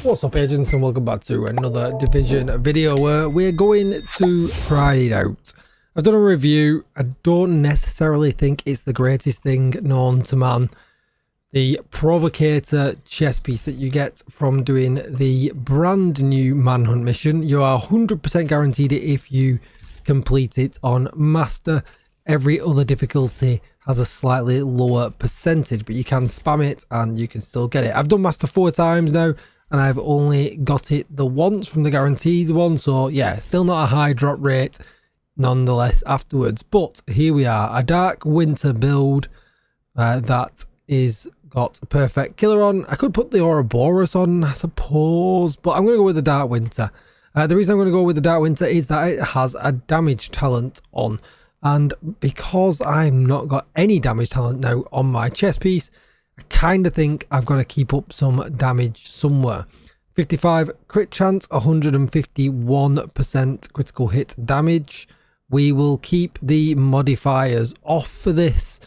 What's up, agents, and welcome back to another Division video where we're going to try it out. I've done a review. I don't necessarily think it's the greatest thing known to man. The Provocator chess piece that you get from doing the brand new Manhunt mission. You are 100% guaranteed it if you complete it on Master. Every other difficulty has a slightly lower percentage, but you can spam it and you can still get it. I've done Master 4 times now, and I've only got it the once from the guaranteed one, so yeah, still not a high drop rate nonetheless afterwards. But here we are, a Dark Winter build that is got a perfect killer on. I could put the Ouroboros on, I suppose, but I'm going to go with the Dark Winter. The reason I'm going to go with the Dark Winter is that it has a damage talent on, and because I've not got any damage talent now on my chess piece, I kind of think I've got to keep up some damage somewhere. 55 crit chance, 151% critical hit damage. We will keep the modifiers off for this.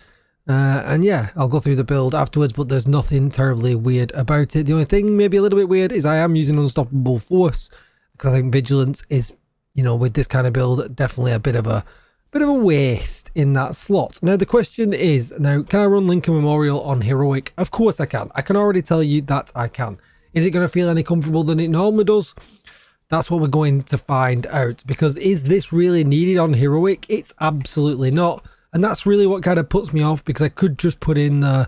And yeah, I'll go through the build afterwards, but there's nothing terribly weird about it. The only thing maybe a little bit weird is I am using Unstoppable Force, because I think Vigilance is, you know, with this kind of build, definitely a bit of a waste in that slot. Now the question is, now can I run Lincoln Memorial on Heroic? Of course I can. I can already tell you that I can. Is it going to feel any comfortable than it normally does? That's what we're going to find out, because is this really needed on Heroic? It's absolutely not, and that's really what kind of puts me off, because I could just put in the,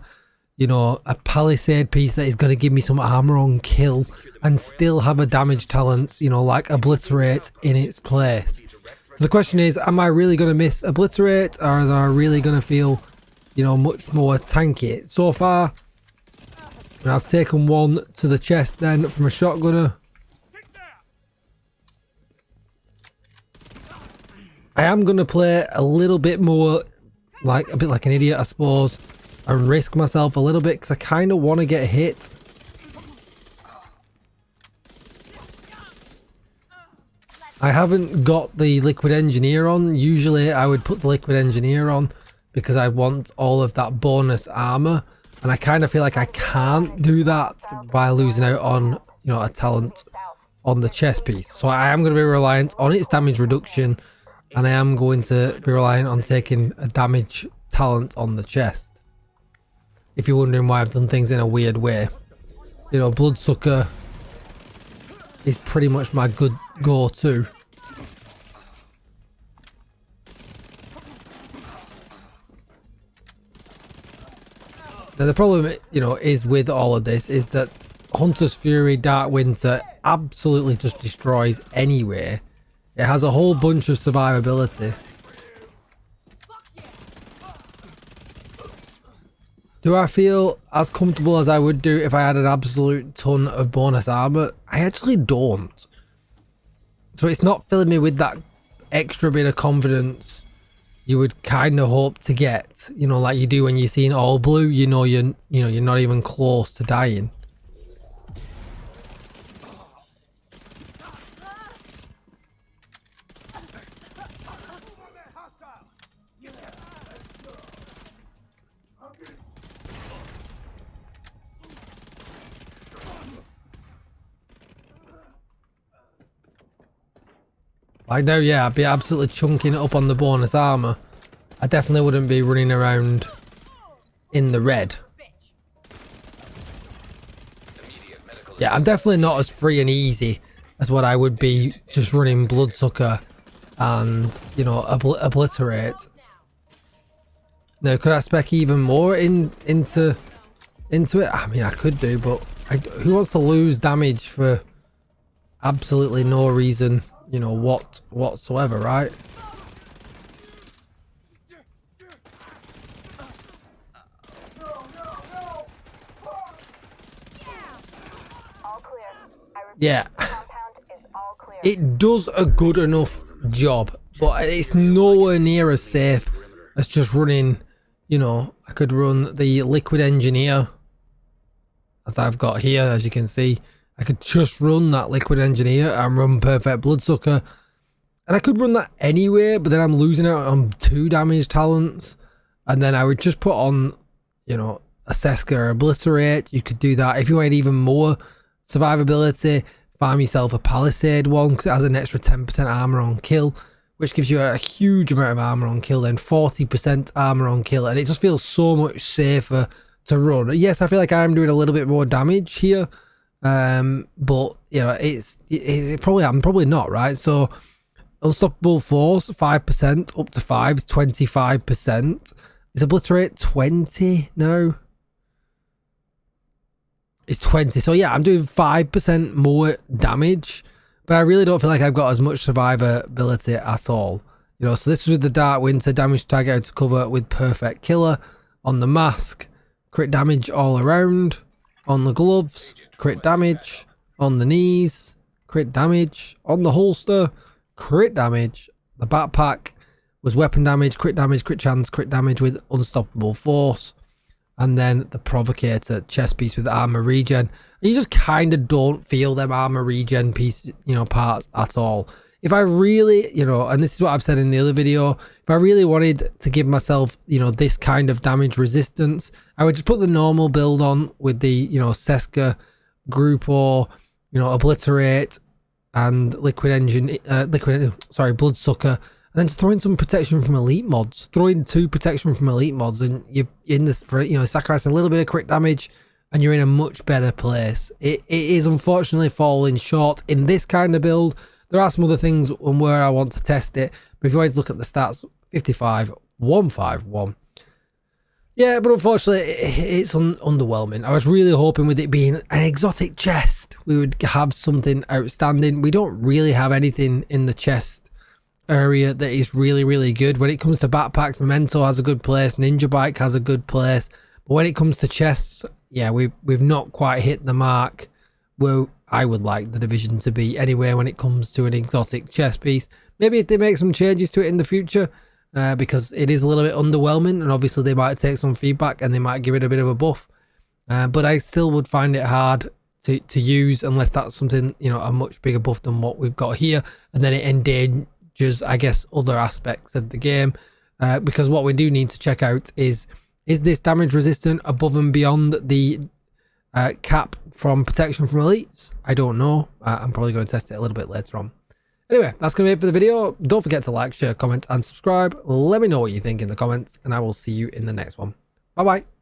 you know, a Palisade piece that is going to give me some armor on kill and still have a damage talent, you know, like Obliterate in its place. So the question is, am I really going to miss Obliterate, or am I really going to feel, you know, much more tanky? So far, I've taken one to the chest then from a shotgunner. I am going to play a little bit more, like a bit like an idiot, I suppose, and risk myself a little bit, because I kind of want to get hit. I haven't got the Liquid Engineer on. Usually I would put the Liquid Engineer on because I want all of that bonus armor, and I kind of feel like I can't do that by losing out on, you know, a talent on the chest piece. So I am going to be reliant on its damage reduction, and I am going to be reliant on taking a damage talent on the chest. If you're wondering why I've done things in a weird way, you know, Bloodsucker is pretty much my good go-to. Now the problem, you know, is with all of this is that Hunter's Fury Dark Winter absolutely just destroys anyway. It has a whole bunch of survivability. Do I feel as comfortable as I would do if I had an absolute ton of bonus armor? I actually don't. So it's not filling me with that extra bit of confidence you would kind of hope to get, you know, like you do when you're seeing all blue. You know you're not even close to dying. Like now, yeah, I'd be absolutely chunking it up on the bonus armor. I definitely wouldn't be running around in the red. Yeah, I'm definitely not as free and easy as what I would be just running Bloodsucker and, you know, Obliterate. Now, could I spec even more into it? I mean, I could do, but who wants to lose damage for absolutely no reason? You know, whatsoever, right? Yeah, it does a good enough job, but it's nowhere near as safe as just running, you know, I could run the Liquid Engineer as I've got here, as you can see. I could just run that Liquid Engineer and run Perfect Bloodsucker, and I could run that anyway, but then I'm losing out on 2 damage talents, and then I would just put on, you know, a Seska or Obliterate. You could do that if you wanted even more Survivability, farm yourself a Palisade one because it has an extra 10% armor on kill, which gives you a huge amount of armor on kill, then 40% armor on kill, and it just feels so much safer to run. Yes, I feel like I'm doing a little bit more damage here, but you know, I'm probably not, right? So unstoppable force 5% up to 5 is 25%. Is obliterate 20? No, it's 20. So yeah, I'm doing 5% more damage, but I really don't feel like I've got as much survivability at all. You know, so this was with the Dark Winter, damage target out to cover with Perfect Killer on the mask, crit damage all around on the gloves, crit damage on the knees, crit damage on the holster, crit damage. The backpack was weapon damage, crit chance, crit damage with unstoppable force. And then the Provocator chest piece with armor regen. And you just kind of don't feel them armor regen pieces, you know, parts at all. If I really, you know, and this is what I've said in the other video, if I really wanted to give myself, you know, this kind of damage resistance, I would just put the normal build on with the, you know, Seska group, or, you know, obliterate and bloodsucker. And then just throw in some protection from elite mods. Throw in 2 protection from elite mods, and you're in this for, you know, sacrifice a little bit of crit damage, and you're in a much better place. It is unfortunately falling short in this kind of build. There are some other things on where I want to test it, but if you wanted to look at the stats, 55, 151. Yeah, but unfortunately, it's underwhelming. I was really hoping with it being an exotic chest, we would have something outstanding. We don't really have anything in the chest area that is really good. When it comes to backpacks, Memento has a good place, Ninja Bike has a good place, but when it comes to chests, yeah, we've not quite hit the mark where I would like the division to be anyway when it comes to an exotic chest piece. Maybe if they make some changes to it in the future, because it is a little bit underwhelming, and obviously they might take some feedback and they might give it a bit of a buff, but I still would find it hard to use unless that's something, you know, a much bigger buff than what we've got here, and then it endangers, I guess, other aspects of the game, because what we do need to check out is this damage resistant above and beyond the cap from protection from elites? I don't know. I'm probably going to test it a little bit later on. Anyway, that's going to be it for the video. Don't forget to like, share, comment and subscribe. Let me know what you think in the comments, and I will see you in the next one. Bye bye.